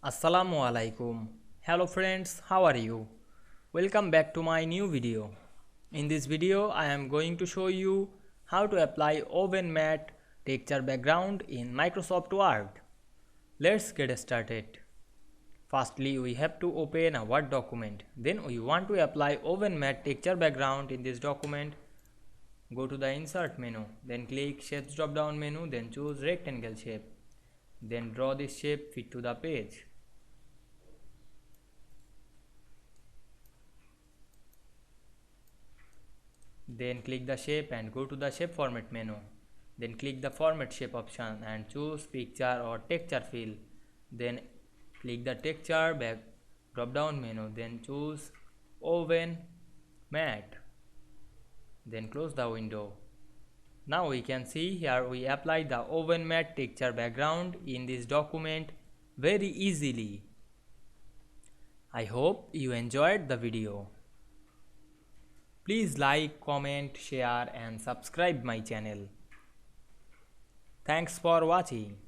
Assalamu Walaikum. Hello friends, how are you? Welcome back to my new video. In this video, I am going to show you how to apply oven mat texture background in Microsoft Word. Let's get started. Firstly, we have to open a Word document. Then we want to apply oven mat texture background in this document. Go to the Insert menu, then click Shapes drop down menu, then choose Rectangle shape. Then draw this shape fit to the page. Then click the shape and go to the shape format menu. Then click the format shape option and choose picture or texture fill. Then click the texture back drop down menu. Then choose oven mat. Then close the window. Now we can see here we apply the oven mat texture background in this document very easily. I hope you enjoyed the video. Please like, comment, share and subscribe my channel. Thanks for watching.